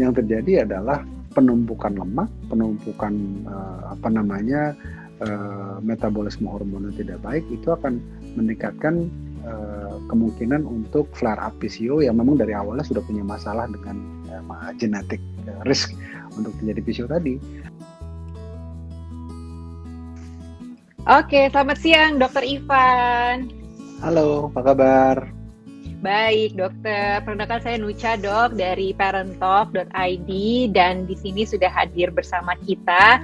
Yang terjadi adalah penumpukan lemak, penumpukan metabolisme hormon yang tidak baik, itu akan meningkatkan kemungkinan untuk flare up PCO yang memang dari awalnya sudah punya masalah dengan genetic risk untuk terjadi PCO tadi. Oke, selamat siang Dokter Ivan. Halo, apa kabar? Baik, dokter. Perkenalkan saya Nucha, Dok, dari parenttalk.id, dan di sini sudah hadir bersama kita.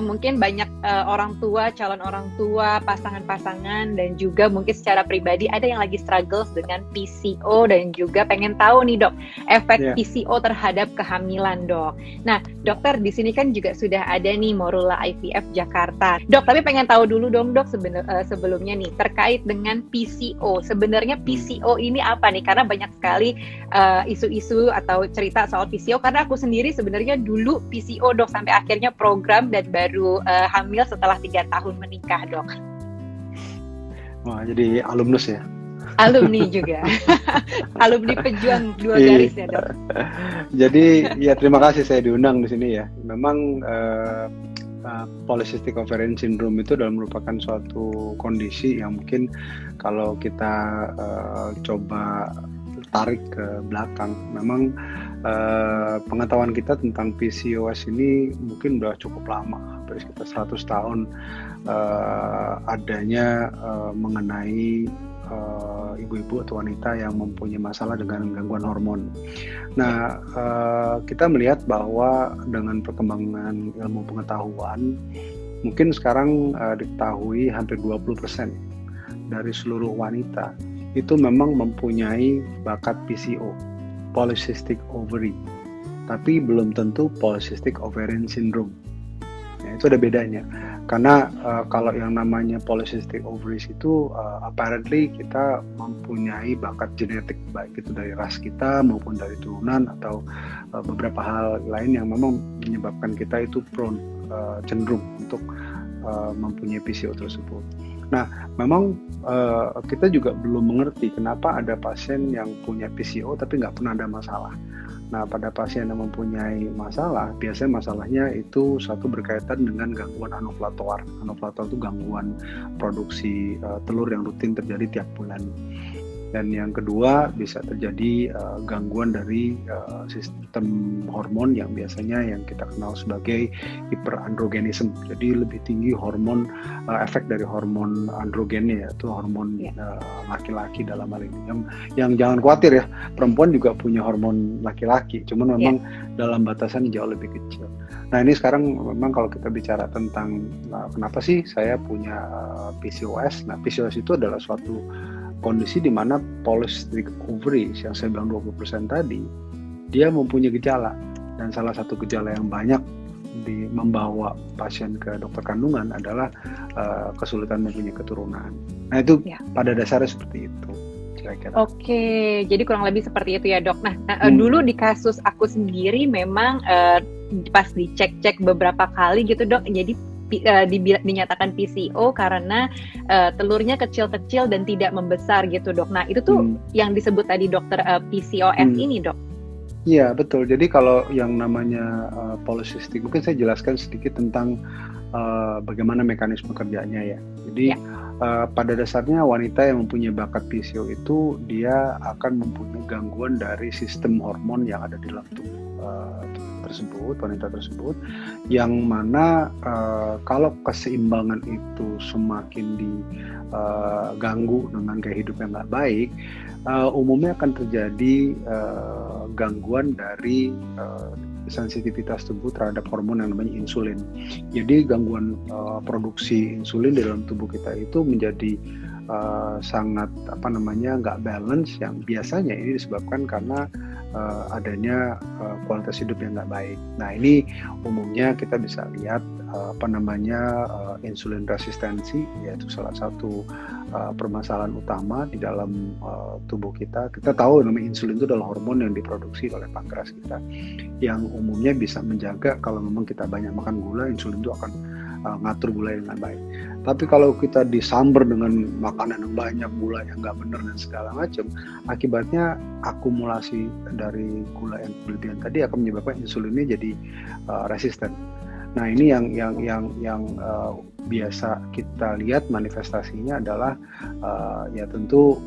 Mungkin banyak orang tua, calon orang tua, pasangan-pasangan, dan juga mungkin secara pribadi ada yang lagi struggles dengan PCO dan juga pengen tahu nih, Dok, efek PCO terhadap kehamilan, Dok. Nah, dokter, di sini kan juga sudah ada nih Morula IVF Jakarta. Dok, tapi pengen tahu dulu dong, Dok, sebelumnya nih terkait dengan PCO. Sebenarnya PCO ini apa nih? Karena banyak sekali isu-isu atau cerita soal PCO, karena aku sendiri sebenarnya dulu PCO, Dok, sampai akhirnya program dan baru hamil setelah 3 tahun menikah, Dok. Wah, jadi alumnus ya? Alumni juga. Alumni pejuang 2 garis ya, Dok. Jadi ya terima kasih saya diundang di sini ya. Memang polycystic ovarian syndrome itu adalah merupakan suatu kondisi yang mungkin kalau kita coba tarik ke belakang, memang pengetahuan kita tentang PCOS ini mungkin udah cukup lama, hampir sekitar 100 tahun adanya mengenai ibu-ibu atau wanita yang mempunyai masalah dengan gangguan hormon. Nah, kita melihat bahwa dengan perkembangan ilmu pengetahuan, mungkin sekarang diketahui hampir 20% dari seluruh wanita itu memang mempunyai bakat PCO, polycystic ovary, tapi belum tentu polycystic ovarian syndrome. Ya, itu ada bedanya. Karena kalau yang namanya polycystic ovaries itu apparently kita mempunyai bakat genetik, baik itu dari ras kita maupun dari turunan atau beberapa hal lain yang memang menyebabkan kita itu prone, cenderung untuk mempunyai PCO tersebut. Nah, memang kita juga belum mengerti kenapa ada pasien yang punya PCO tapi nggak pernah ada masalah. Nah, pada pasien yang mempunyai masalah, biasanya masalahnya itu satu berkaitan dengan gangguan anovulatoar. Anovulatoar itu gangguan produksi telur yang rutin terjadi tiap bulan. Dan yang kedua bisa terjadi gangguan dari sistem hormon yang biasanya yang kita kenal sebagai hiperandrogenism. Jadi lebih tinggi hormon, efek dari hormon androgennya, yaitu hormon laki-laki dalam hal ini. Yang jangan khawatir ya, perempuan juga punya hormon laki-laki, cuman memang dalam batasan jauh lebih kecil. Nah, ini sekarang memang kalau kita bicara tentang kenapa sih saya punya PCOS. Nah, PCOS itu adalah suatu kondisi di mana polycystic ovaries yang saya bilang 20% tadi, dia mempunyai gejala, dan salah satu gejala yang banyak membawa pasien ke dokter kandungan adalah kesulitan mempunyai keturunan. Nah, itu pada dasarnya seperti itu kira-kira. Oke, jadi kurang lebih seperti itu ya, Dok. Nah, dulu di kasus aku sendiri memang pas dicek-cek beberapa kali gitu, Dok, jadi dinyatakan PCO karena telurnya kecil-kecil dan tidak membesar gitu, Dok. Nah, itu tuh yang disebut tadi dokter PCOS ini, Dok. Iya, betul. Jadi kalau yang namanya polycystic, mungkin saya jelaskan sedikit tentang bagaimana mekanisme kerjanya ya. Jadi pada dasarnya wanita yang mempunyai bakat PCO itu dia akan mempunyai gangguan dari sistem hormon yang ada di dalam tubuh wanita tersebut, yang mana kalau keseimbangan itu semakin diganggu dengan gaya hidup yang nggak baik, umumnya akan terjadi gangguan dari sensitivitas tubuh terhadap hormon yang namanya insulin. Jadi gangguan produksi insulin di dalam tubuh kita itu menjadi sangat nggak balance, yang biasanya ini disebabkan karena adanya kualitas hidup yang nggak baik. Nah, ini umumnya kita bisa lihat insulin resistensi, yaitu salah satu permasalahan utama di dalam tubuh kita. Kita tahu namanya insulin itu adalah hormon yang diproduksi oleh pankreas kita, yang umumnya bisa menjaga kalau memang kita banyak makan gula, insulin itu akan ngatur gula dengan baik. Tapi kalau kita disamber dengan makanan yang banyak, gula yang nggak benar dan segala macam, akibatnya akumulasi dari gula yang berlebihan tadi akan menyebabkan insulinnya jadi resisten. Nah ini yang biasa kita lihat manifestasinya adalah ya tentu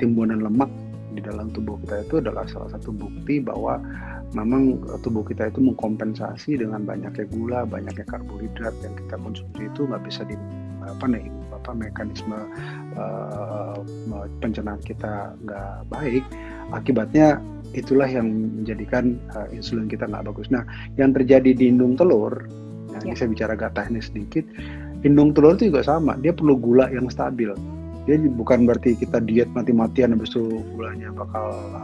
timbunan lemak di dalam tubuh kita itu adalah salah satu bukti bahwa memang tubuh kita itu mengkompensasi dengan banyaknya gula, banyaknya karbohidrat yang kita konsumsi itu nggak bisa mekanisme pencernaan kita nggak baik. Akibatnya itulah yang menjadikan insulin kita nggak bagus. Nah, yang terjadi di indung telur, ini saya bicara agak teknis sedikit, indung telur itu juga sama, dia perlu gula yang stabil. Jadi bukan berarti kita diet mati-matian habis itu gulanya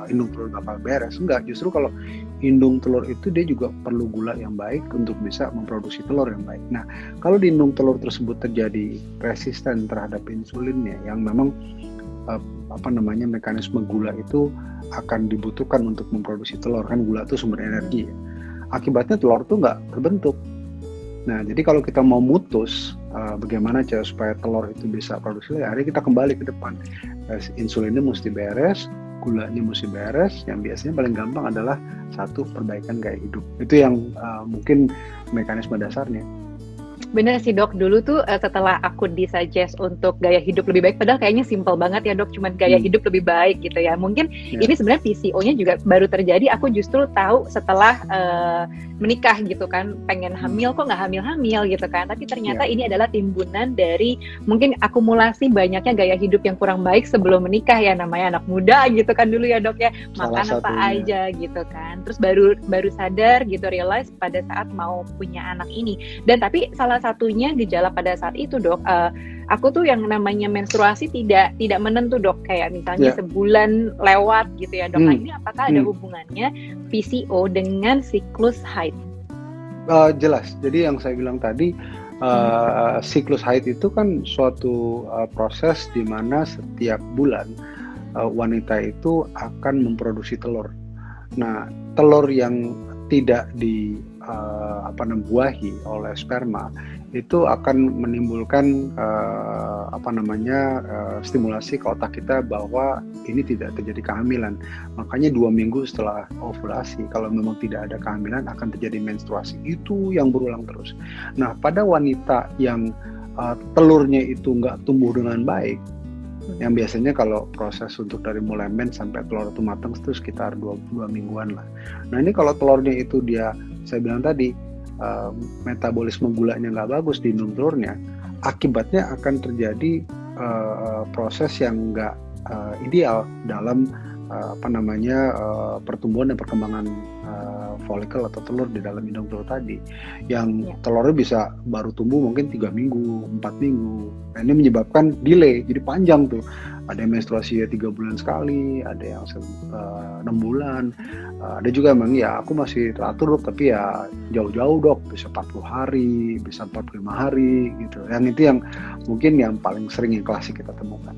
indung telur bakal beres. Enggak, justru kalau indung telur itu dia juga perlu gula yang baik untuk bisa memproduksi telur yang baik. Nah, kalau di indung telur tersebut terjadi resisten terhadap insulinnya yang memang mekanisme gula itu akan dibutuhkan untuk memproduksi telur, kan gula itu sumber energi ya. Akibatnya telur itu nggak terbentuk. Nah, jadi kalau kita mau mutus bagaimana cara supaya telur itu bisa produksi, akhirnya kita kembali ke depan. Insulinnya mesti beres, gulanya mesti beres, yang biasanya paling gampang adalah satu, perbaikan gaya hidup. Itu yang mungkin mekanisme dasarnya. Bener sih dok, dulu tuh setelah aku disuggest untuk gaya hidup lebih baik, padahal kayaknya simple banget ya dok, cuman gaya hidup lebih baik gitu ya. Mungkin ini sebenarnya PCO-nya juga baru terjadi, aku justru tahu setelah menikah gitu kan, pengen hamil kok nggak hamil-hamil gitu kan, tapi ternyata ini adalah timbunan dari mungkin akumulasi banyaknya gaya hidup yang kurang baik sebelum menikah ya, namanya anak muda gitu kan dulu ya dok ya, makan apa aja gitu kan, terus baru sadar gitu, realize pada saat mau punya anak ini. Dan tapi salah satunya gejala pada saat itu dok, aku tuh yang namanya menstruasi tidak menentu dok, kayak misalnya sebulan lewat gitu ya dok. Nah ini apakah ada hubungannya PCO dengan siklus haid? Jelas. Jadi yang saya bilang tadi, siklus haid itu kan suatu proses di mana setiap bulan wanita itu akan memproduksi telur. Nah, telur yang tidak dibuahi oleh sperma itu akan menimbulkan stimulasi ke otak kita bahwa ini tidak terjadi kehamilan. Makanya 2 minggu setelah ovulasi, kalau memang tidak ada kehamilan, akan terjadi menstruasi. Itu yang berulang terus. Nah, pada wanita yang telurnya itu nggak tumbuh dengan baik, yang biasanya kalau proses untuk dari mulai mens sampai telur itu matang itu sekitar 2 mingguan lah. Nah ini kalau telurnya itu saya bilang tadi, metabolisme gulanya nggak bagus di indung telurnya, akibatnya akan terjadi proses yang nggak ideal dalam pertumbuhan dan perkembangan folikel atau telur di dalam indung telur tadi, yang telurnya bisa baru tumbuh mungkin 3 minggu, 4 minggu. Nah, ini menyebabkan delay, jadi panjang tuh. Ada yang menstruasi 3 bulan sekali, ada yang 6 bulan, ada juga memang ya aku masih teratur dok, tapi ya jauh-jauh dok, bisa 40 hari, bisa 45 hari gitu. Yang itu yang mungkin yang paling sering yang klasik kita temukan.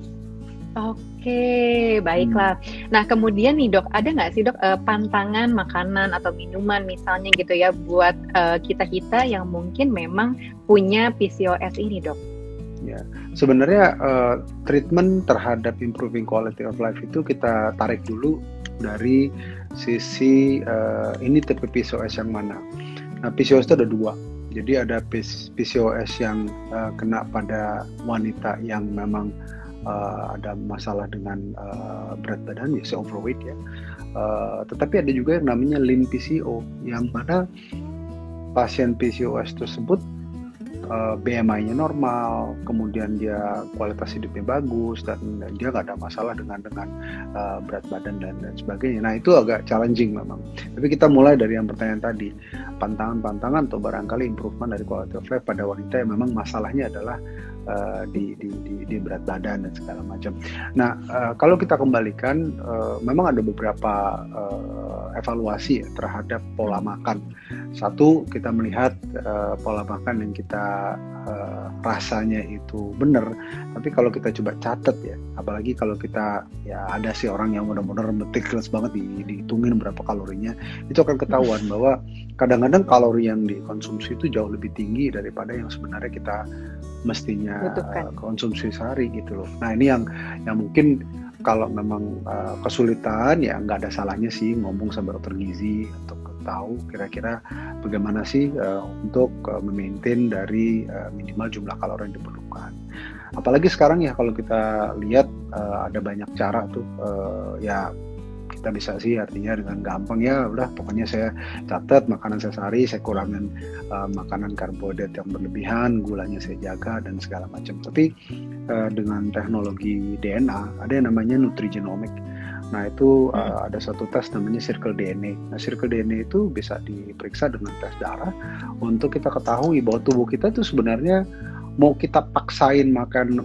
Oke, baiklah. Nah, kemudian nih dok, ada nggak sih dok pantangan makanan atau minuman misalnya gitu ya buat kita-kita yang mungkin memang punya PCOS ini dok? Ya, sebenarnya treatment terhadap improving quality of life itu kita tarik dulu dari sisi ini tipe PCOS yang mana. Nah, PCOS itu ada 2. Jadi ada PCOS yang kena pada wanita yang memang ada masalah dengan berat badan, biasanya overweight ya. Tetapi ada juga yang namanya lean PCO, yang mana pasien PCOS tersebut BMI-nya normal, kemudian dia kualitas hidupnya bagus, dan dia nggak ada masalah dengan berat badan dan sebagainya. Nah itu agak challenging memang. Tapi kita mulai dari yang pertanyaan tadi, pantangan-pantangan atau barangkali improvement dari quality of life pada wanita yang memang masalahnya adalah di berat badan dan segala macam. Nah kalau kita kembalikan, memang ada beberapa evaluasi ya, terhadap pola makan. Satu, kita melihat pola makan yang kita rasanya itu benar, tapi kalau kita coba catat ya, apalagi kalau kita ya ada sih orang yang benar-benar meticulous banget dihitungin berapa kalorinya, itu akan ketahuan bahwa kadang-kadang kalori yang dikonsumsi itu jauh lebih tinggi daripada yang sebenarnya kita mestinya konsumsi sehari gitu loh. Nah ini yang mungkin kalau memang kesulitan ya nggak ada salahnya sih ngomong sama dokter gizi untuk tahu kira-kira bagaimana sih untuk memaintain dari minimal jumlah kalori yang diperlukan. Apalagi sekarang ya kalau kita lihat ada banyak cara tuh ya kita bisa sih artinya dengan gampang ya udah pokoknya saya catat makanan saya sehari, saya kurangin makanan karbohidrat yang berlebihan, gulanya saya jaga dan segala macam. Tapi dengan teknologi DNA ada yang namanya nutrigenomic. Nah itu ada satu tes namanya Circle DNA. Nah Circle DNA itu bisa diperiksa dengan tes darah untuk kita ketahui bahwa tubuh kita tuh sebenarnya mau kita paksain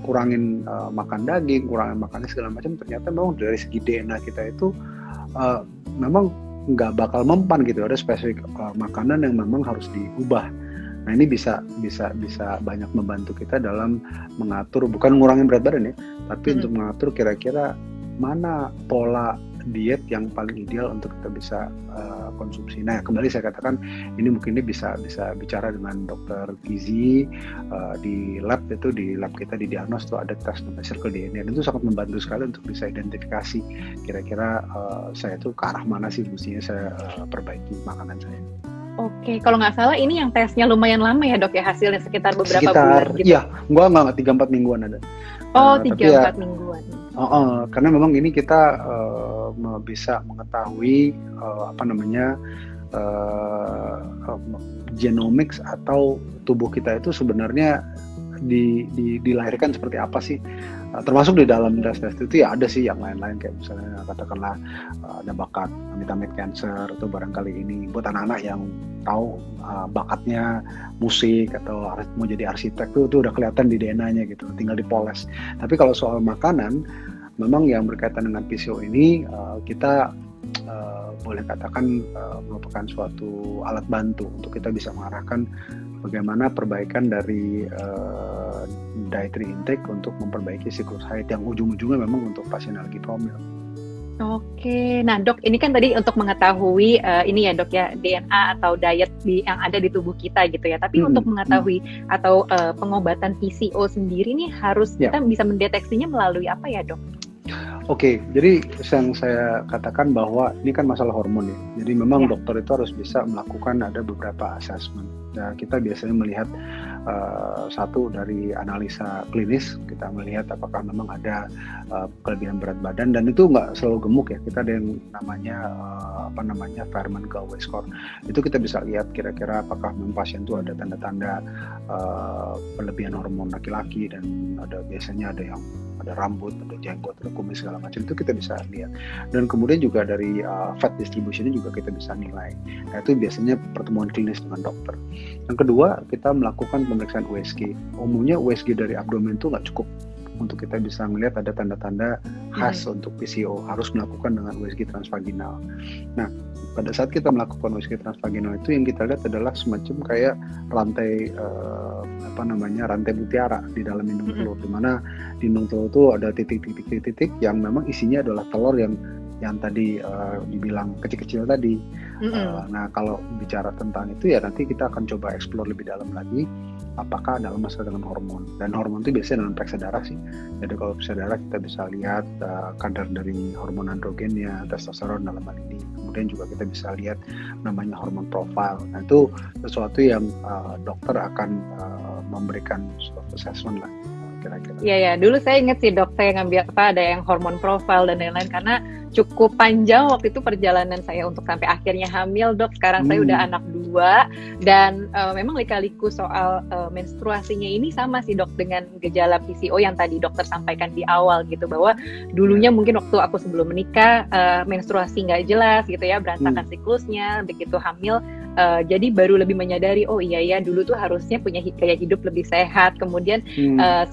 kurangin makan daging, kurangin makannya segala macam, ternyata memang dari segi DNA kita itu memang nggak bakal mempan gitu. Ada spesifik makanan yang memang harus diubah. Nah ini bisa banyak membantu kita dalam mengatur, bukan ngurangin berat badan ya, tapi untuk mengatur kira-kira mana pola diet yang paling ideal untuk kita bisa konsumsi. Nah kembali saya katakan ini mungkin bisa bicara dengan dokter gizi di lab kita di Diagnos tuh ada tes namanya Circle DNA dan itu sangat membantu sekali untuk bisa identifikasi kira-kira saya tuh ke arah mana sih mestinya saya perbaiki makanan saya. Oke, kalau nggak salah ini yang tesnya lumayan lama ya dok ya, hasilnya sekitar beberapa bulan gitu. Iya, nggak 3-4 mingguan ada. Oh 3-4 mingguan. Karena memang ini kita bisa mengetahui genomics atau tubuh kita itu sebenarnya dilahirkan seperti apa sih, termasuk di dalam tes itu ya ada sih yang lain-lain kayak misalnya katakanlah ada bakat amit-amit cancer atau barangkali ini buat anak-anak yang tahu bakatnya musik atau mau jadi arsitek tuh udah kelihatan di DNA-nya gitu, tinggal dipoles. Tapi kalau soal makanan memang yang berkaitan dengan PCO ini kita boleh katakan merupakan suatu alat bantu untuk kita bisa mengarahkan bagaimana perbaikan dari dietary intake untuk memperbaiki siklus haid yang ujung-ujungnya memang untuk pasien alergi promil. Oke, nah dok, ini kan tadi untuk mengetahui ini ya dok ya DNA atau diet yang ada di tubuh kita gitu ya. Tapi untuk mengetahui atau pengobatan PCO sendiri nih harus kita bisa mendeteksinya melalui apa ya dok? Oke, jadi yang saya katakan bahwa ini kan masalah hormon ya. Jadi memang dokter itu harus bisa melakukan ada beberapa assessment. Nah, kita biasanya melihat satu dari analisa klinis, kita melihat apakah memang ada kelebihan berat badan dan itu nggak selalu gemuk ya. Kita ada yang namanya Fairman Gallwey score. Itu kita bisa lihat kira-kira apakah memang pasien itu ada tanda-tanda berlebihan hormon laki-laki dan biasanya ada yang ada rambut, ada jenggot, ada kumis segala macam, itu kita bisa lihat. Dan kemudian juga dari fat distribution-nya juga kita bisa nilai. Nah itu biasanya pertemuan klinis dengan dokter. Yang kedua, kita melakukan pemeriksaan USG. Umumnya USG dari abdomen itu nggak cukup untuk kita bisa melihat ada tanda-tanda khas untuk PCO, harus melakukan dengan USG transvaginal. Nah, pada saat kita melakukan USG transvaginal itu yang kita lihat adalah semacam kayak rantai rantai mutiara di dalam indung telur, di mana di indung telur itu ada titik-titik yang memang isinya adalah telur yang tadi dibilang kecil-kecil tadi. Nah kalau bicara tentang itu ya nanti kita akan coba explore lebih dalam lagi apakah dalam masalah dengan hormon, dan hormon itu biasanya dengan periksa darah sih. Jadi kalau periksa darah kita bisa lihat kadar dari hormon androgennya, testosteron dalam hal ini. Kemudian juga kita bisa lihat namanya hormon profile. Nah itu sesuatu yang dokter akan memberikan suatu assessment lah kira-kira. Iya, dulu saya ingat sih dok, saya ngambil ada yang hormon profile dan lain-lain karena cukup panjang waktu itu perjalanan saya untuk sampai akhirnya hamil dok. Sekarang saya udah anak 2 dan memang lika-liku soal menstruasinya ini sama sih dok dengan gejala PCO yang tadi dokter sampaikan di awal gitu, bahwa dulunya mungkin waktu aku sebelum menikah menstruasi nggak jelas gitu ya, berantakan siklusnya, begitu hamil Jadi baru lebih menyadari, oh iya ya dulu tuh harusnya punya gaya hidup lebih sehat. Kemudian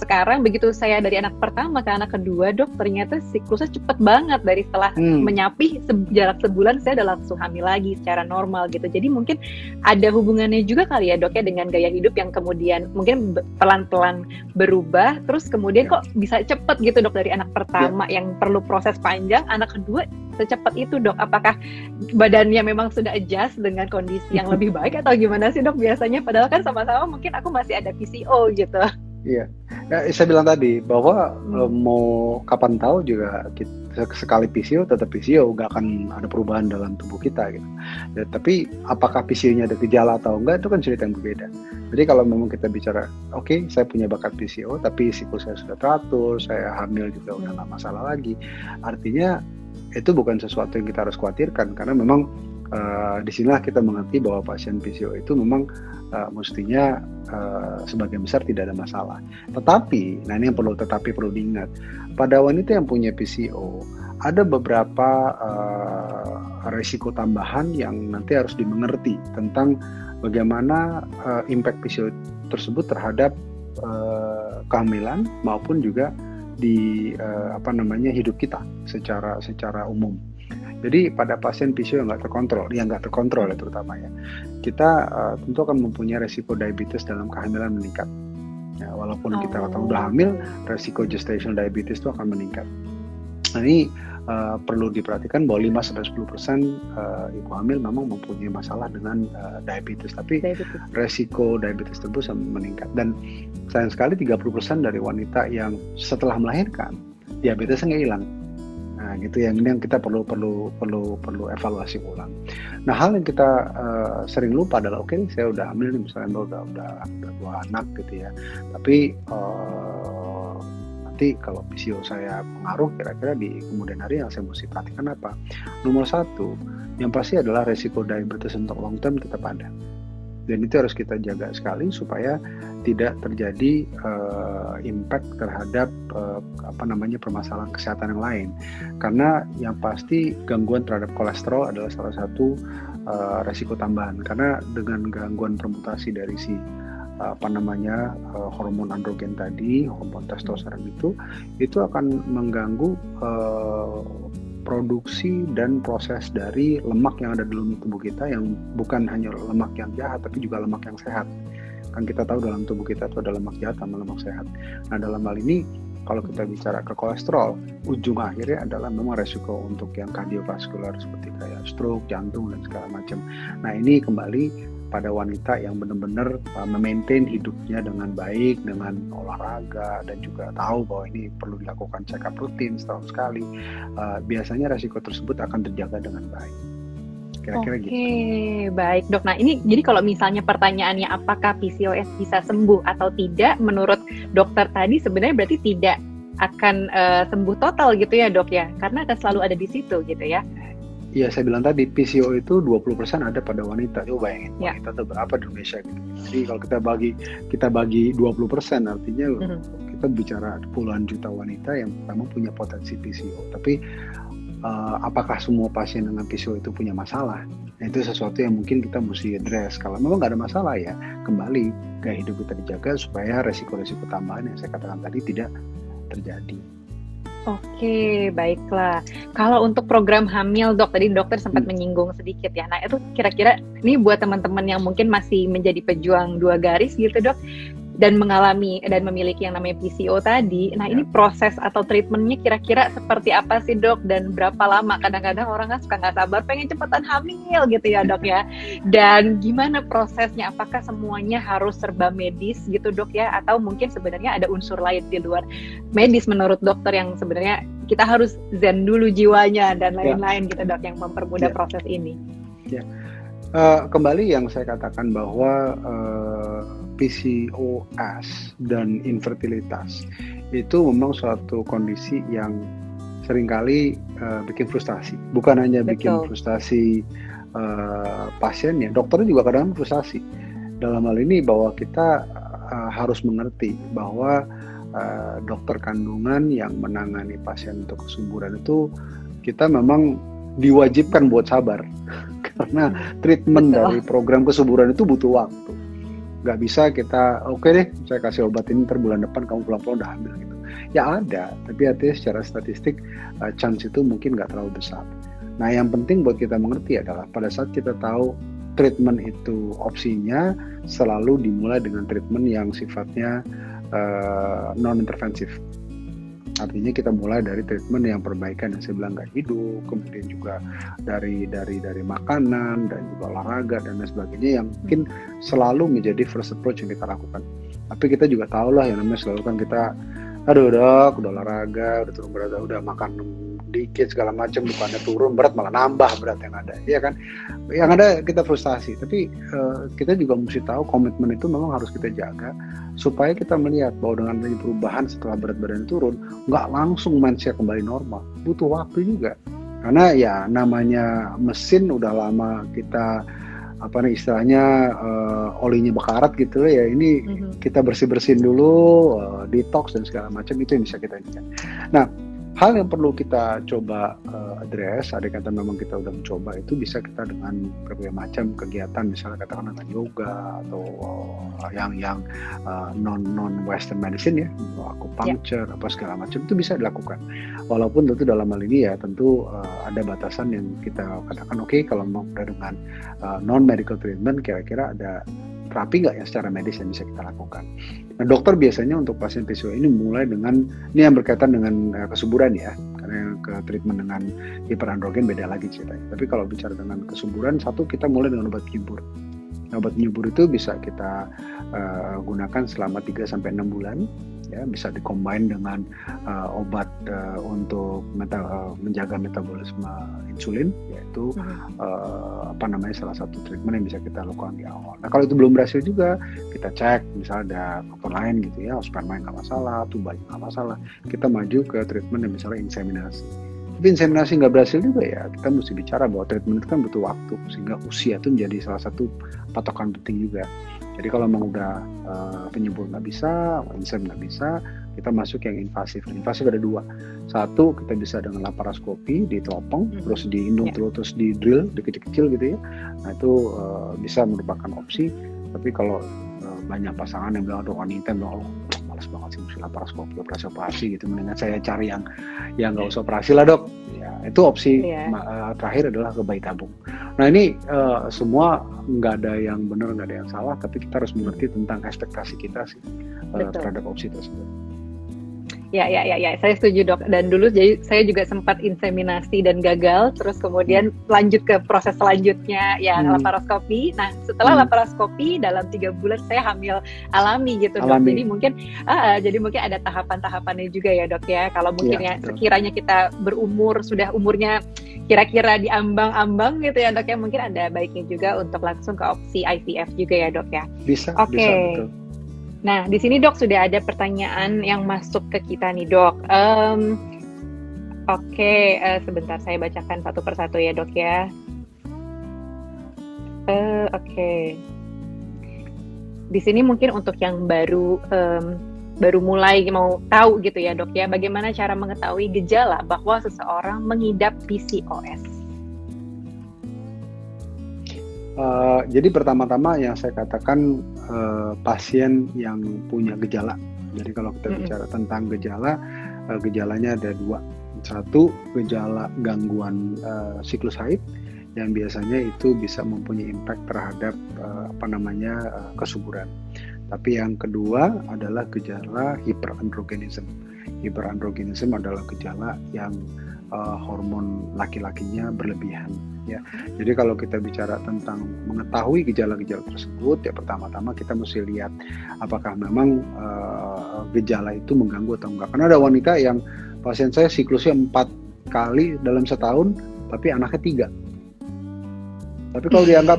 sekarang begitu saya dari anak pertama ke anak kedua, dok, ternyata siklusnya cepet banget. Dari setelah menyapih jarak sebulan saya udah langsung hamil lagi secara normal gitu. Jadi mungkin ada hubungannya juga kali ya dok ya dengan gaya hidup yang kemudian mungkin pelan-pelan berubah, terus kemudian kok bisa cepet gitu dok, dari anak pertama yang perlu proses panjang, anak kedua secepat itu dok. Apakah badannya memang sudah adjust dengan kondisi yang lebih baik atau gimana sih dok biasanya? Padahal kan sama-sama mungkin aku masih ada PCO gitu. Iya, ya, saya bilang tadi bahwa mau kapan tahu juga sekali PCO tetap PCO, nggak akan ada perubahan dalam tubuh kita gitu. Ya, tapi apakah PCO-nya ada gejala atau enggak itu kan cerita yang berbeda. Jadi kalau memang kita bicara, oke, saya punya bakat PCO, tapi siklus saya sudah teratur, saya hamil juga udah nggak masalah lagi. Artinya itu bukan sesuatu yang kita harus khawatirkan, karena memang disinilah kita mengerti bahwa pasien PCO itu memang mestinya sebagian besar tidak ada masalah. Tetapi, nah ini yang perlu diingat, pada wanita yang punya PCO ada beberapa risiko tambahan yang nanti harus dimengerti tentang bagaimana impact PCO tersebut terhadap kehamilan maupun juga di hidup kita secara umum. Jadi pada pasien PCO yang nggak terkontrol ya terutama ya, kita tentu akan mempunyai resiko diabetes dalam kehamilan meningkat. Ya, walaupun kita udah hamil, resiko gestational diabetes itu akan meningkat. Nah ini perlu diperhatikan bahwa 5-10% ibu hamil memang mempunyai masalah dengan diabetes, tapi resiko diabetes tersebut meningkat. Dan sayang sekali 30% dari wanita yang setelah melahirkan diabetesnya nggak hilang. Nah, gitu yang kita perlu evaluasi ulang. Nah, hal yang kita sering lupa adalah oke, saya udah hamil nih, misalnya udah 2 anak gitu ya. Tapi nanti kalau PCO saya pengaruh, kira-kira di kemudian hari yang saya mesti perhatikan apa? Nomor 1, yang pasti adalah resiko diabetes untuk long term tetap ada. Dan itu harus kita jaga sekali supaya tidak terjadi impact terhadap permasalahan kesehatan yang lain. Karena yang pasti gangguan terhadap kolesterol adalah salah satu resiko tambahan. Karena dengan gangguan permutasi dari si hormon androgen tadi, hormon testosteron itu akan mengganggu produksi dan proses dari lemak yang ada dalam tubuh kita, yang bukan hanya lemak yang jahat tapi juga lemak yang sehat. Kan kita tahu dalam tubuh kita itu ada lemak jahat sama lemak sehat. Nah, dalam hal ini kalau kita bicara ke kolesterol, ujung akhirnya adalah memang resiko untuk yang kardiovaskular seperti kayak stroke, jantung dan segala macam. Nah, ini kembali pada wanita yang benar-benar memaintain hidupnya dengan baik, dengan olahraga, dan juga tahu bahwa ini perlu dilakukan check up rutin setahun sekali, biasanya resiko tersebut akan terjaga dengan baik. Kira-kira gitu. Oke, baik dok. Nah ini jadi kalau misalnya pertanyaannya apakah PCOS bisa sembuh atau tidak, menurut dokter tadi sebenarnya berarti tidak akan sembuh total gitu ya dok ya, karena akan selalu ada di situ gitu ya. Iya, saya bilang tadi PCO itu 20% ada pada wanita. Coba bayangin, wanita itu berapa di Indonesia gitu. Jadi kalau kita bagi 20%, artinya kita bicara puluhan juta wanita yang memang punya potensi PCO. Tapi apakah semua pasien dengan PCO itu punya masalah? Nah, itu sesuatu yang mungkin kita mesti address. Kalau memang nggak ada masalah ya kembali gaya hidup kita dijaga supaya resiko-resiko tambahan yang saya katakan tadi tidak terjadi. Oke, baiklah. Kalau untuk program hamil dok, tadi dokter sempat menyinggung sedikit ya. Nah itu kira-kira ini buat teman-teman yang mungkin masih menjadi pejuang 2 garis gitu dok, dan mengalami dan memiliki yang namanya PCO tadi. Nah ini proses atau treatmentnya kira-kira seperti apa sih dok, dan berapa lama? Kadang-kadang orang kan suka nggak sabar pengen cepetan hamil gitu ya dok ya. Dan gimana prosesnya? Apakah semuanya harus serba medis gitu dok ya? Atau mungkin sebenarnya ada unsur lain di luar medis menurut dokter yang sebenarnya kita harus zen dulu jiwanya dan lain-lain gitu dok, yang mempermudah proses ini? Ya. Kembali yang saya katakan bahwa PCOS dan infertilitas itu memang suatu kondisi yang seringkali bikin frustasi. Bukan hanya bikin frustasi pasiennya, dokternya juga kadang frustasi. Dalam hal ini bahwa kita harus mengerti bahwa dokter kandungan yang menangani pasien untuk kesuburan itu kita memang diwajibkan buat sabar. Karena treatment Betul. dari program kesuburan itu butuh waktu. Nggak bisa kita, oke deh, saya kasih obat ini, ntar bulan depan kamu pulang-pulang udah hamil gitu. Ya ada, tapi artinya secara statistik chance itu mungkin nggak terlalu besar. Nah, yang penting buat kita mengerti adalah pada saat kita tahu treatment itu opsinya, selalu dimulai dengan treatment yang sifatnya non-intervensif. Artinya kita mulai dari treatment yang perbaikan yang saya bilang gaya hidup, kemudian juga dari makanan dan juga olahraga dan lain sebagainya yang mungkin selalu menjadi first approach yang kita lakukan. Tapi kita juga tahu lah yang namanya selalu kan kita, aduh dok, udah olahraga, udah turun berat, udah makan dikit segala macam, bukannya turun berat malah nambah berat yang ada, ya kan? Yang ada kita frustasi. Tapi kita juga mesti tahu komitmen itu memang harus kita jaga supaya kita melihat bahwa dengan adanya perubahan setelah berat badan turun, nggak langsung mindset kembali normal, butuh waktu juga. Karena ya namanya mesin udah lama kita istilahnya olinya bekarat gitu ya, ini kita bersih-bersihin dulu, detox dan segala macam, itu yang bisa kita inginkan. Nah, hal yang perlu kita coba address, ada kata memang kita udah mencoba, itu bisa kita dengan berbagai macam kegiatan, misalnya katakan dengan yoga atau yang non western medicine ya, acupuncture apa segala macam, itu bisa dilakukan. Walaupun tentu dalam hal ini ya tentu ada batasan yang kita katakan oke, kalau mau dengan non medical treatment, kira-kira ada terapi nggak yang secara medis yang bisa kita lakukan. Nah, dokter biasanya untuk pasien PCOS ini mulai dengan, ini yang berkaitan dengan kesuburan ya, karena ke treatment dengan hiperandrogen beda lagi ceritanya. Tapi kalau bicara dengan kesuburan, satu kita mulai dengan obat penyubur. Nah, obat penyubur itu bisa kita gunakan selama 3-6 bulan, ya, bisa dikombin dengan obat untuk menjaga metabolisme insulin, yaitu salah satu treatment yang bisa kita lakukan di awal. Nah, kalau itu belum berhasil juga, kita cek misalnya ada faktor lain gitu ya, sperma yang nggak masalah, tuba yang nggak masalah, kita maju ke treatment yang misalnya inseminasi. Tapi inseminasi nggak berhasil juga ya, kita mesti bicara bahwa treatment itu kan butuh waktu, sehingga usia itu menjadi salah satu patokan penting juga. Jadi kalau memang udah penyubur nggak bisa, insem nggak bisa, kita masuk yang invasif. Invasif ada dua. Satu, kita bisa dengan laparoskopi, diteropong, terus diindung, terus di drill, dikecil-kecil gitu ya. Nah itu bisa merupakan opsi. Tapi kalau banyak pasangan yang bilang, aduh wanita yang bilang, males banget sih mesti laparoskopi, operasi gitu. Mendingan saya cari yang nggak usah operasi lah dok. Ya, itu opsi terakhir adalah ke bayi tabung. Nah ini semua nggak ada yang benar, nggak ada yang salah, tapi kita harus mengerti tentang ekspektasi kita sih terhadap opsi tersebut. Ya, saya setuju dok. Dan dulu jadi saya juga sempat inseminasi dan gagal, terus kemudian lanjut ke proses selanjutnya yang laparoskopi. Nah setelah laparoskopi dalam 3 bulan saya hamil alami gitu dok. Jadi mungkin ada tahapan-tahapannya juga ya dok ya. Kalau mungkin sekiranya kita sudah umurnya kira-kira di ambang-ambang gitu ya dok ya, mungkin ada baiknya juga untuk langsung ke opsi IVF juga ya dok ya. Bisa, bisa betul. Nah, di sini dok sudah ada pertanyaan yang masuk ke kita nih dok. Sebentar saya bacakan satu persatu ya dok ya. Di sini mungkin untuk yang baru mulai mau tahu gitu ya dok ya, bagaimana cara mengetahui gejala bahwa seseorang mengidap PCOS? Jadi pertama-tama yang saya katakan pasien yang punya gejala. Jadi kalau kita bicara tentang gejalanya ada 2. Satu, gejala gangguan siklus haid yang biasanya itu bisa mempunyai impact terhadap kesuburan. Tapi yang kedua adalah gejala hiperandrogenism. Hiperandrogenism adalah gejala yang hormon laki-lakinya berlebihan. Ya, jadi kalau kita bicara tentang mengetahui gejala-gejala tersebut, ya pertama-tama kita mesti lihat apakah memang gejala itu mengganggu atau enggak. Karena ada wanita yang pasien saya siklusnya 4 kali dalam setahun, tapi anaknya 3. Tapi kalau dianggap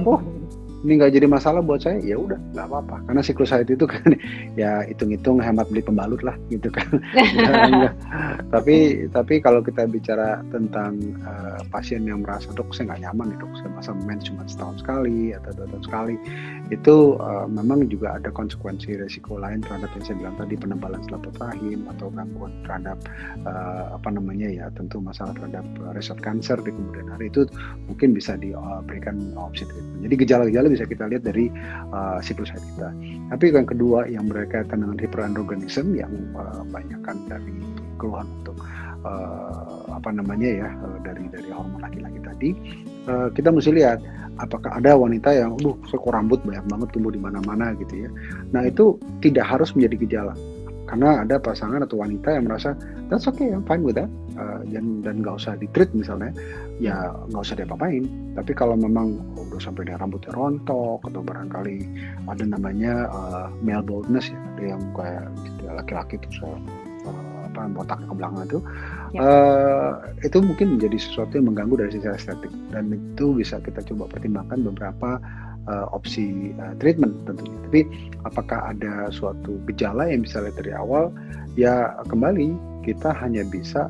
ini nggak jadi masalah buat saya, ya udah nggak apa-apa. Karena siklus haid itu kan ya hitung-hitung hemat beli pembalut lah gitu kan. Ya, tapi kalau kita bicara tentang pasien yang merasa, dok saya nggak nyaman nih dok, saya masa mens cuma setahun sekali atau 2 tahun sekali, itu memang juga ada konsekuensi resiko lain terhadap yang saya bilang tadi, penebalan selaput rahim atau gangguan terhadap tentu masalah terhadap result cancer di kemudian hari. Itu mungkin bisa diberikan opsi treatment. Jadi gejala-gejala bisa kita lihat dari siklus haid kita. Tapi yang kedua yang berkaitan dengan hyperandrogenism yang banyakkan dari keluhan untuk dari hormon laki-laki tadi, kita mesti lihat apakah ada wanita yang kok rambut banyak banget tumbuh di mana-mana gitu ya. Nah itu tidak harus menjadi gejala. Karena ada pasangan atau wanita yang merasa that's okay, I'm fine with that, dan nggak usah di-treat misalnya, ya nggak usah diapa-apain. Tapi kalau memang udah sampai dia rambutnya rontok atau barangkali ada namanya male baldness ya, ada yang kayak laki-laki itu botaknya ke belakang itu mungkin menjadi sesuatu yang mengganggu dari sisi estetik, dan itu bisa kita coba pertimbangkan beberapa opsi treatment tentunya. Tapi apakah ada suatu gejala yang bisa lihat dari awal? Ya kembali kita hanya bisa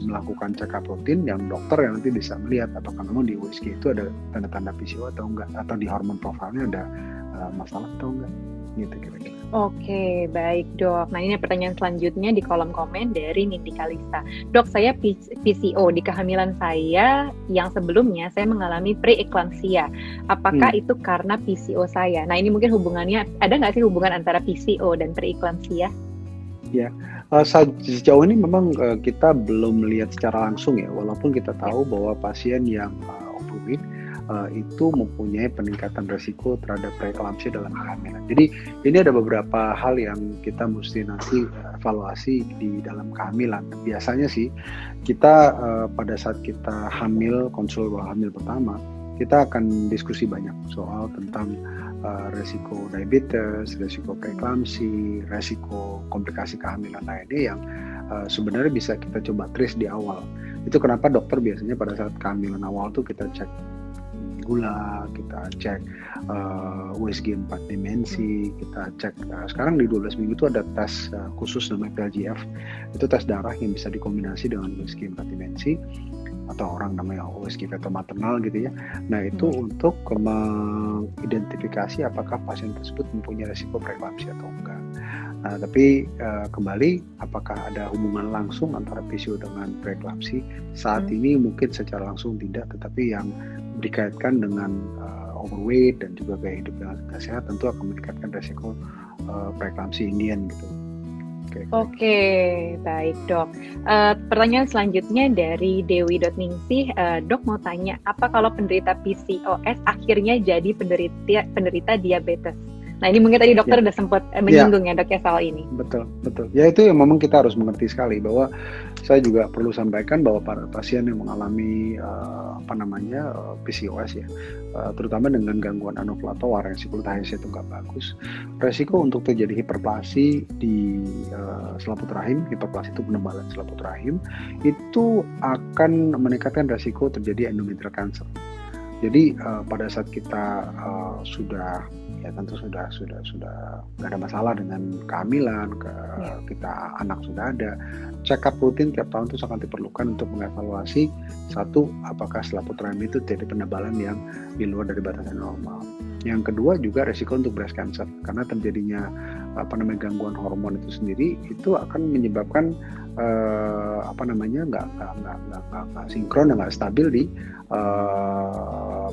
melakukan check up rutin yang dokter yang nanti bisa melihat apakah memang di USG itu ada tanda-tanda PCO atau enggak, atau di hormon profilnya ada masalah atau enggak, gitu kira-kira. Oke, baik dok. Nah ini pertanyaan selanjutnya di kolom komen dari Nindi Kalista. Dok, saya PCO di kehamilan saya yang sebelumnya saya mengalami preeclampsia. Apakah itu karena PCO saya? Nah ini mungkin hubungannya, ada nggak sih hubungan antara PCO dan preeclampsia? Ya, sejauh ini memang kita belum melihat secara langsung ya, walaupun kita tahu bahwa pasien yang overweight itu mempunyai peningkatan resiko terhadap preeklamsia dalam kehamilan. Jadi ini ada beberapa hal yang kita mesti nanti evaluasi di dalam kehamilan. Biasanya sih kita pada saat kita konsul hamil pertama, kita akan diskusi banyak soal tentang resiko diabetes, resiko preeklamsi, resiko komplikasi kehamilan lainnya yang sebenarnya bisa kita coba trace di awal. Itu kenapa dokter biasanya pada saat kehamilan awal tuh kita cek gula, kita cek USG 4 dimensi, kita cek sekarang di 12 minggu itu ada tes khusus namanya PLGF, itu tes darah yang bisa dikombinasi dengan USG 4 dimensi atau orang namanya USG fetal maternal gitu ya. Nah itu untuk mengidentifikasi apakah pasien tersebut mempunyai resiko preeklamsia atau enggak. Nah, tapi kembali apakah ada hubungan langsung antara PCO dengan preeklamsi? Saat ini mungkin secara langsung tidak, tetapi yang dikaitkan dengan overweight dan juga gaya hidup yang tidak sehat tentu akan meningkatkan resiko preeklamsi Indian gitu. Oke, baik dok. Pertanyaan selanjutnya dari Dewi.Ningsih, dok mau tanya, apa kalau penderita PCOS akhirnya jadi penderita diabetes? Nah ini mungkin tadi dokter udah sempat menyinggung ya dok ya soal ini. Betul. Ya itu yang memang kita harus mengerti sekali, bahwa saya juga perlu sampaikan bahwa para pasien yang mengalami PCOS ya, terutama dengan gangguan anovulatoar yang siklus haidnya itu nggak bagus, resiko untuk terjadi hiperplasi di selaput rahim, hiperplasi itu penebalan selaput rahim, itu akan meningkatkan resiko terjadi endometrial cancer. Jadi pada saat kita sudah nggak ada masalah dengan kehamilan, kita anak sudah ada, check up rutin tiap tahun itu sangat diperlukan untuk mengevaluasi satu, apakah selaput rahim itu terjadi penebalan yang di luar dari batasan normal. Yang kedua juga resiko untuk breast cancer, karena terjadinya gangguan hormon itu sendiri itu akan menyebabkan nggak sinkron dan nggak stabil di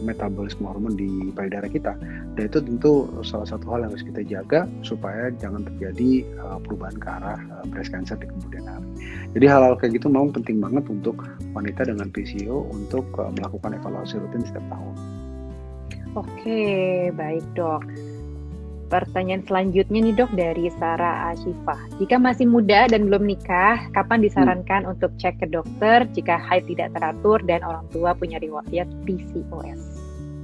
metabolisme hormon di payudara kita, dan itu tentu salah satu hal yang harus kita jaga supaya jangan terjadi perubahan ke arah breast cancer di kemudian hari. Jadi hal-hal kayak gitu memang penting banget untuk wanita dengan PCO untuk melakukan evaluasi rutin setiap tahun. Oke, baik dok. Pertanyaan selanjutnya nih dok dari Sarah Ashifah. Jika masih muda dan belum nikah, kapan disarankan untuk cek ke dokter jika haid tidak teratur dan orang tua punya riwayat PCOS?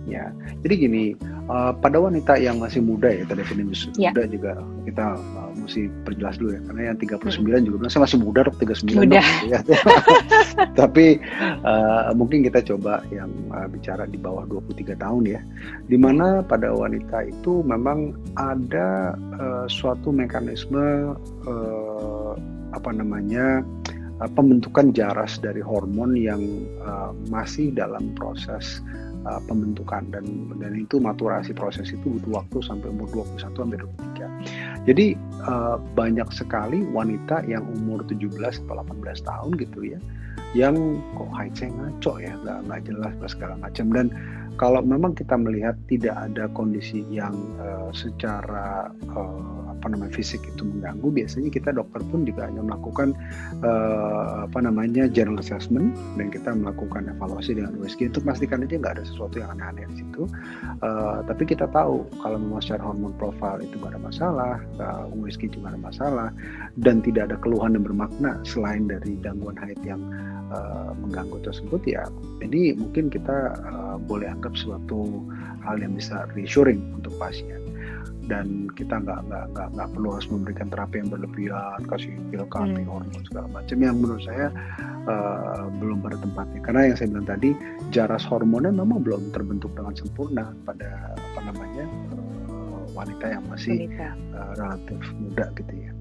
Ya, jadi gini, Pada wanita yang masih muda ya, tadi definisi Ya. muda juga kita mesti perjelas dulu ya, karena yang 39 juga bilang saya masih muda dok, 39 Muda. dok gitu ya. Tapi mungkin kita coba yang bicara di bawah 23 tahun ya, dimana pada wanita itu memang ada suatu mekanisme pembentukan jaras dari hormon yang masih dalam proses pembentukan, dan itu maturasi proses itu butuh waktu sampai umur 21 sampai 23. Jadi banyak sekali wanita yang umur 17 atau 18 tahun gitu ya, yang kok haid saya ngaco ya, nggak jelas segala macam. Dan kalau memang kita melihat tidak ada kondisi yang secara fisik itu mengganggu, biasanya kita dokter pun juga hanya melakukan general assessment, dan kita melakukan evaluasi dengan USG untuk memastikan aja nggak ada sesuatu yang aneh-aneh di situ. Tapi kita tahu kalau memang secara hormon profile itu nggak ada masalah, USG juga nggak ada masalah, dan tidak ada keluhan yang bermakna selain dari gangguan haid yang mengganggu tersebut ya. Jadi mungkin kita boleh anggap suatu hal yang bisa reassuring untuk pasien, dan kita nggak perlu harus memberikan terapi yang berlebihan, kasih pil KP hormon segala macam yang menurut saya belum pada tempatnya. Karena yang saya bilang tadi, jaras hormonnya memang belum terbentuk dengan sempurna pada wanita yang masih relatif muda gitu ya.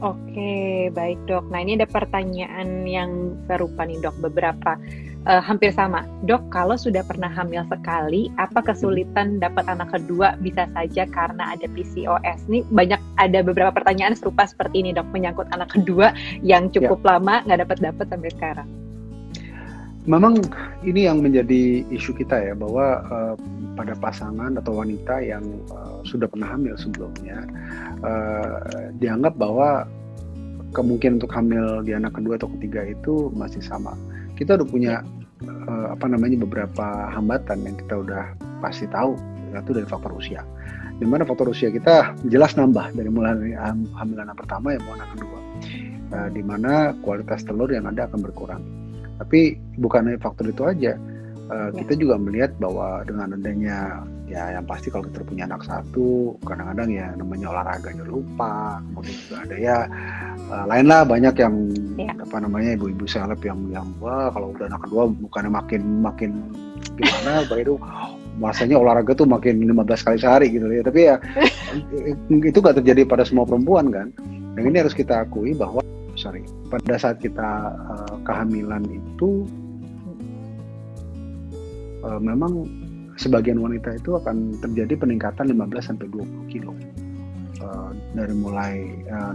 Oke, baik dok. Nah ini ada pertanyaan yang serupa nih dok, beberapa hampir sama. Dok, kalau sudah pernah hamil sekali, apa kesulitan dapat anak kedua? Bisa saja karena ada PCOS. Nih banyak, ada beberapa pertanyaan serupa seperti ini dok, menyangkut anak kedua yang cukup lama nggak dapat sampai sekarang. Memang ini yang menjadi isu kita ya, bahwa pada pasangan atau wanita yang sudah pernah hamil sebelumnya, dianggap bahwa kemungkinan untuk hamil di anak kedua atau ketiga itu masih sama. Kita udah punya beberapa hambatan yang kita udah pasti tahu, yaitu dari faktor usia. Dimana faktor usia kita jelas nambah dari mulai hamil anak pertama ya mau anak kedua, dimana kualitas telur yang ada akan berkurang. Tapi bukan hanya faktor itu aja, kita juga melihat bahwa dengan adanya ya yang pasti kalau kita punya anak satu, kadang-kadang ya namanya olahraganya lupa, kemudian juga ada ya lain lah banyak yang ibu-ibu seleb yang wah kalau udah anak kedua bukannya makin gimana, begitu masanya olahraga tuh makin 15 kali sehari gitu ya. Tapi ya itu gak terjadi pada semua perempuan kan. Dan ini harus kita akui bahwa pada saat kita kehamilan itu memang sebagian wanita itu akan terjadi peningkatan 15-20 kilo dari mulai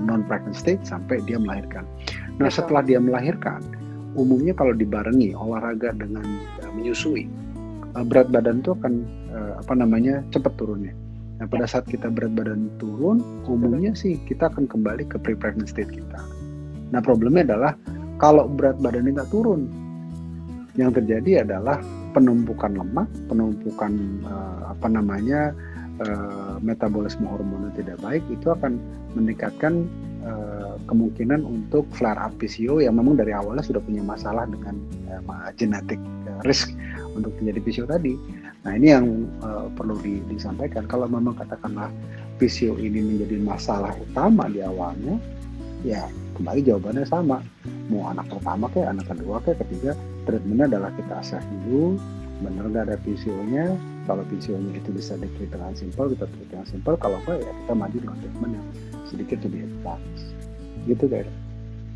non-pregnant state sampai dia melahirkan. Nah setelah dia melahirkan, umumnya kalau dibarengi olahraga dengan menyusui, berat badan itu akan cepat turunnya. Nah pada saat kita berat badan turun, umumnya sih kita akan kembali ke pre-pregnant state kita. Nah problemnya adalah kalau berat badannya nggak turun, yang terjadi adalah penumpukan lemak, penumpukan metabolisme hormonnya tidak baik, itu akan meningkatkan kemungkinan untuk flare up PCO yang memang dari awalnya sudah punya masalah dengan genetic risk untuk terjadi PCO tadi. Nah ini yang perlu disampaikan. Kalau memang katakanlah PCO ini menjadi masalah utama di awalnya, ya kembali jawabannya sama. Mau anak pertama kayak anak kedua kayak ketiga, treatmentnya adalah kita assess dulu, benar nggak ada PCO-nya. Kalau PCO-nya itu bisa di-treat dengan simpel, kita treat dengan simpel. Kalau enggak ya kita maju dengan treatment yang sedikit lebih advance. Gitu guys.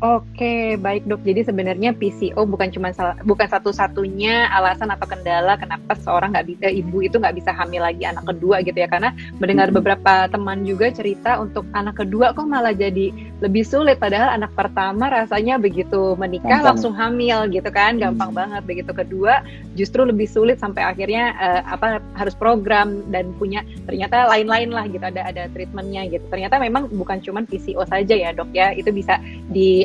Oke, baik dok. Jadi sebenarnya PCO bukan satu-satunya alasan atau kendala kenapa seorang ibu itu nggak bisa hamil lagi anak kedua gitu ya. Karena mendengar beberapa teman juga cerita untuk anak kedua kok malah jadi lebih sulit. Padahal anak pertama rasanya begitu menikah langsung hamil gitu kan, gampang banget. Begitu kedua justru lebih sulit sampai akhirnya harus program dan punya ternyata lain-lain lah gitu. Ada treatmentnya gitu. Ternyata memang bukan cuma PCO saja ya dok ya. Itu bisa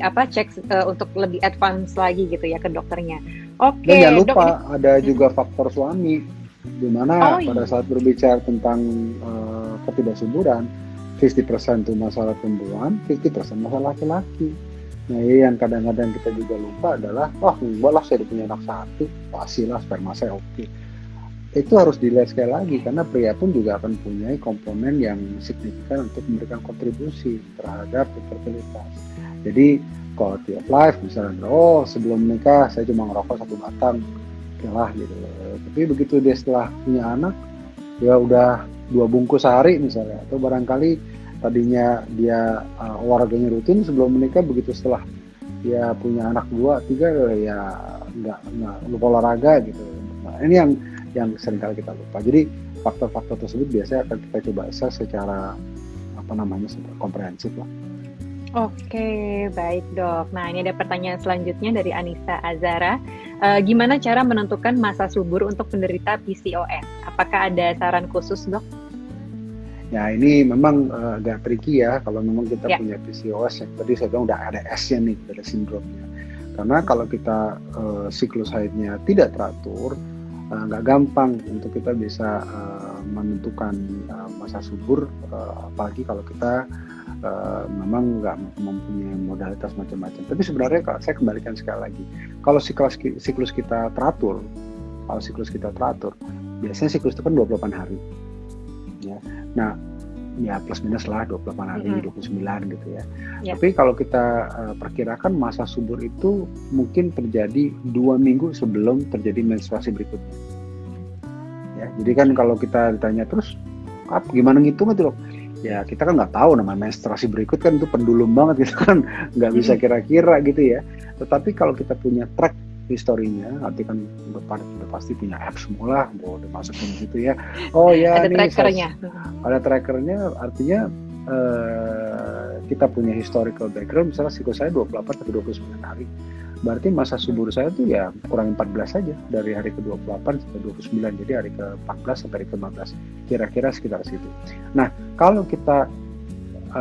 cek untuk lebih advance lagi gitu ya ke dokternya. Oke. Dan jangan lupa ada juga faktor suami, di mana pada saat berbicara tentang ketidaksuburan, 50% itu masalah perempuan, 50% masalah laki-laki. Nah yang kadang-kadang kita juga lupa adalah, enggak lah saya udah punya anak satu, pastilah sperma saya oke. itu harus dilihat sekali lagi, karena pria pun juga akan punya komponen yang signifikan untuk memberikan kontribusi terhadap fertilitas. Jadi quality of life misalnya, oh sebelum menikah saya cuma ngerokok 1 batang, oke lah gitu. Tapi begitu dia setelah punya anak, ya udah 2 bungkus sehari misalnya, atau barangkali tadinya dia olahraganya rutin sebelum menikah, begitu setelah dia punya anak 2, 3 ya nggak lupa olahraga gitu. Nah ini yang seringkali kita lupa. Jadi faktor-faktor tersebut biasanya akan kita coba assess secara komprehensif lah. Oke, baik dok. Nah ini ada pertanyaan selanjutnya dari Anissa Azara. Gimana cara menentukan masa subur untuk penderita PCOS? Apakah ada saran khusus dok? Ya ini memang agak tricky ya kalau memang kita punya PCOS yang tadi saya bilang udah ada S-nya nih, ada sindromnya. Karena kalau kita siklus haidnya tidak teratur, nggak gampang untuk kita bisa menentukan masa subur, apalagi kalau kita memang nggak mempunyai modalitas macam-macam. Tapi sebenarnya kalau saya kembalikan sekali lagi, kalau siklus kita teratur, biasanya siklus itu kan 28 hari. Ya. Nah, ya plus minus lah 28 hari, 29 gitu ya. Tapi kalau kita perkirakan masa subur itu mungkin terjadi 2 minggu sebelum terjadi menstruasi berikutnya. Ya, jadi kan kalau kita ditanya terus, gimana ngitung itu dok? Ya kita kan nggak tahu namanya menstruasi berikut kan itu pendulum banget gitu kan, nggak bisa kira-kira gitu ya. Tetapi kalau kita punya track historinya, arti kan udah pasti punya apps semua lah, udah masukin gitu ya. Oh ya, ada trackernya. Ada trackernya, artinya kita punya historical background, misalnya siklus saya 28 sampai 29 hari. Berarti masa subur saya tuh ya kurang 14 saja, dari hari ke-28 sampai 29, jadi hari ke-14 sampai hari ke-15, kira-kira sekitar situ. Nah, kalau kita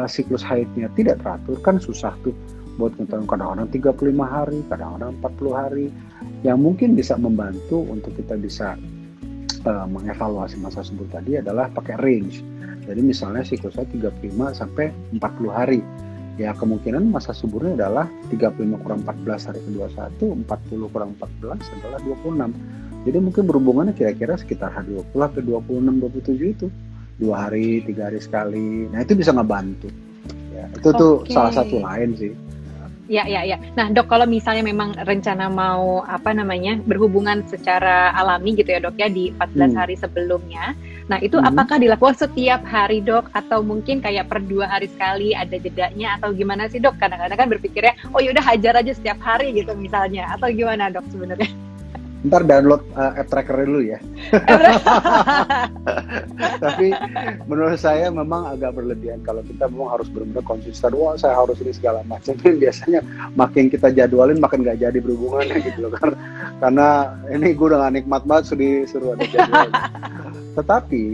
siklus haidnya tidak teratur, kan susah tuh buat ngetahui, kadang-kadang 35 hari, kadang-kadang 40 hari, yang mungkin bisa membantu untuk kita bisa mengevaluasi masa subur tadi adalah pakai range. Jadi misalnya siklus saya 35 sampai 40 hari, ya kemungkinan masa suburnya adalah 35 kurang 14 hari ke-21, 40 kurang 14 adalah 26. Jadi mungkin berhubungannya kira-kira sekitar hari 20 ke 26, 27 itu. 2 hari, 3 hari sekali. Nah itu bisa ngebantu. Ya, itu tuh salah satu lain sih. Ya. Nah dok, kalau misalnya memang rencana mau berhubungan secara alami gitu ya dok ya di 14 hari sebelumnya, nah itu apakah dilakukan setiap hari dok, atau mungkin kayak per 2 hari sekali ada jedanya, atau gimana sih dok? Kadang-kadang kan berpikirnya oh yaudah hajar aja setiap hari gitu misalnya, atau gimana dok sebenarnya? Ntar download app tracker dulu ya. Tapi menurut saya memang agak berlebihan kalau kita memang harus benar-benar konsisten. Wah saya harus ini segala macam. Biasanya makin kita jadwalin makin nggak jadi berhubungannya gitu loh. Karena ini gue udah gak nikmat banget suruh ada jadwal. Tetapi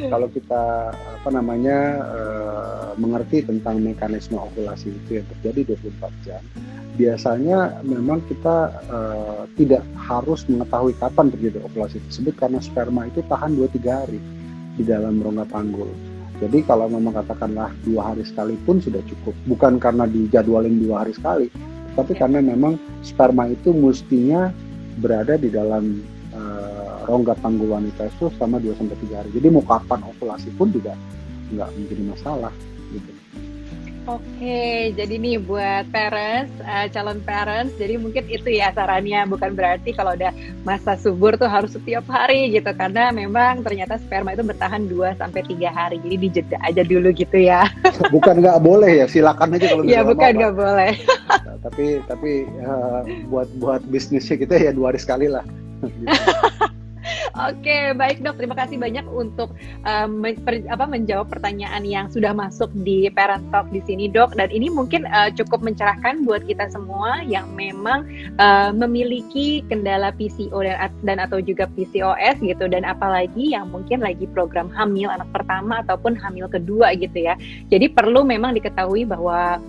kalau kita mengerti tentang mekanisme ovulasi itu yang terjadi 24 jam, biasanya memang kita tidak harus mengetahui kapan terjadi ovulasi tersebut, karena sperma itu tahan 2-3 hari di dalam rongga panggul. Jadi kalau memang katakanlah 2 hari sekali pun sudah cukup, bukan karena dijadwalin 2 hari sekali, tapi karena memang sperma itu mestinya berada di dalam rongga panggul wanita itu selama 2-3 hari. Jadi mau kapan ovulasi pun juga nggak menjadi masalah gitu. Oke, jadi nih buat parents, calon parents, jadi mungkin itu ya sarannya, bukan berarti kalau udah masa subur tuh harus setiap hari gitu, karena memang ternyata sperma itu bertahan 2-3 hari, jadi dijeda aja dulu gitu ya. Bukan nggak boleh ya, silakan aja kalau misalnya. Iya, bukan nggak boleh. Tapi buat bisnisnya kita ya 2 hari sekali lah. Gitu. Oke, baik dok. Terima kasih banyak untuk menjawab pertanyaan yang sudah masuk di Parent Talk di sini dok. Dan ini mungkin cukup mencerahkan buat kita semua yang memang memiliki kendala PCO dan atau juga PCOS gitu. Dan apalagi yang mungkin lagi program hamil anak pertama ataupun hamil kedua gitu ya. Jadi perlu memang diketahui bahwa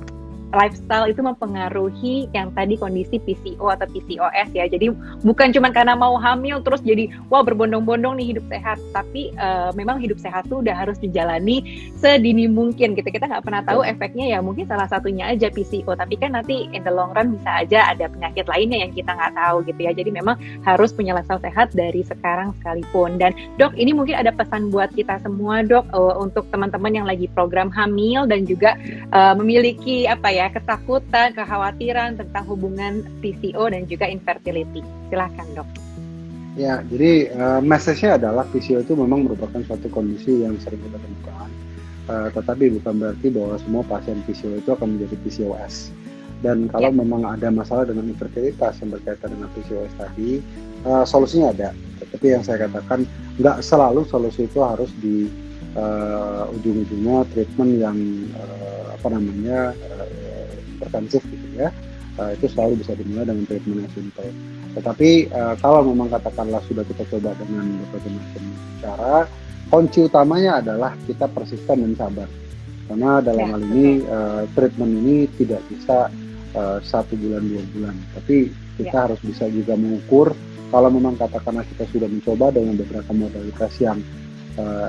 lifestyle itu mempengaruhi yang tadi kondisi PCO atau PCOS ya. Jadi bukan cuma karena mau hamil terus jadi wah berbondong-bondong nih hidup sehat, tapi memang hidup sehat tuh udah harus dijalani sedini mungkin gitu. Kita nggak pernah tahu efeknya ya, mungkin salah satunya aja PCO, tapi kan nanti in the long run bisa aja ada penyakit lainnya yang kita nggak tahu gitu ya. Jadi memang harus punya lifestyle sehat dari sekarang sekalipun. Dan Dok, ini mungkin ada pesan buat kita semua Dok, untuk teman-teman yang lagi program hamil dan juga memiliki ketakutan, kekhawatiran tentang hubungan PCO dan juga infertility. Silahkan Dok. Ya, jadi message-nya adalah PCO itu memang merupakan suatu kondisi yang sering kita temukan, tetapi bukan berarti bahwa semua pasien PCO itu akan menjadi PCOS. Dan kalau memang ada masalah dengan infertilitas yang berkaitan dengan PCOS tadi, solusinya ada. Tetapi yang saya katakan, nggak selalu solusi itu harus di ujung-ujungnya treatment yang intensif gitu ya. Itu selalu bisa dimulai dengan treatment yang simple. Tetapi kalau memang katakanlah sudah kita coba dengan berbagai macam cara, kunci utamanya adalah kita persisten dan sabar. Karena dalam hal ini treatment ini tidak bisa 1 bulan 2 bulan, tapi kita harus bisa juga mengukur kalau memang katakanlah kita sudah mencoba dengan beberapa modalitas yang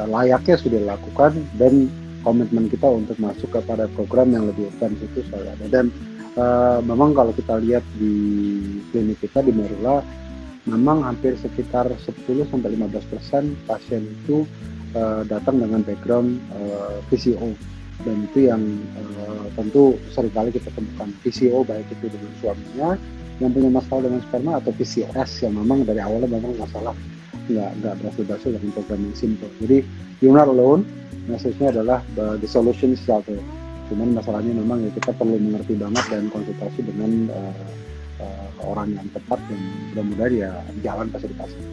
layaknya sudah dilakukan, dan komitmen kita untuk masuk kepada program yang lebih intens itu selalu ada. Dan memang kalau kita lihat di klinik kita di Morula, memang hampir sekitar 10-15% pasien itu datang dengan background PCO, dan itu yang tentu seringkali kita temukan PCO baik itu dengan suaminya yang punya masalah dengan sperma, atau PCOS yang memang dari awalnya memang masalah nggak berhasil dengan program yang simple. Jadi you're not alone, message-nya adalah the solution is out there. Cuman masalahnya memang ya kita perlu mengerti banget dan konsultasi dengan orang yang tepat, dan mudah-mudahan ya jalan pasti dipasang.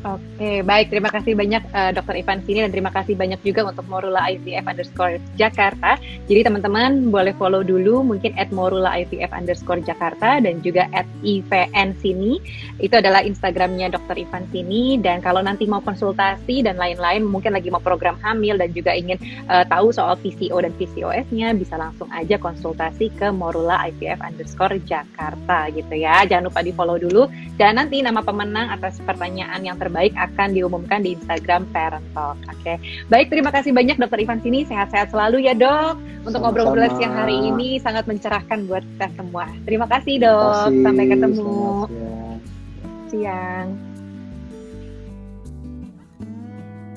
Oke, baik. Terima kasih banyak Dr. Ivan Sini, dan terima kasih banyak juga untuk Morula IVF_Jakarta. Jadi teman-teman boleh follow dulu mungkin @Morula IVF_Jakarta dan juga @IVN Sini. Itu adalah Instagramnya Dr. Ivan Sini. Dan kalau nanti mau konsultasi dan lain-lain, mungkin lagi mau program hamil dan juga ingin tahu soal PCO dan PCOS-nya, bisa langsung aja konsultasi ke Morula IVF_Jakarta gitu ya. Jangan lupa di follow dulu. Dan nanti nama pemenang atas pertanyaan yang terbaik akan diumumkan di Instagram Parent Talk. Oke. Baik, terima kasih banyak Dr. Ivan Sini. Sehat-sehat selalu ya Dok. Untuk ngobrol-ngobrol siang hari ini sangat mencerahkan buat kita semua. Terima kasih Dok. Sampai ketemu siang.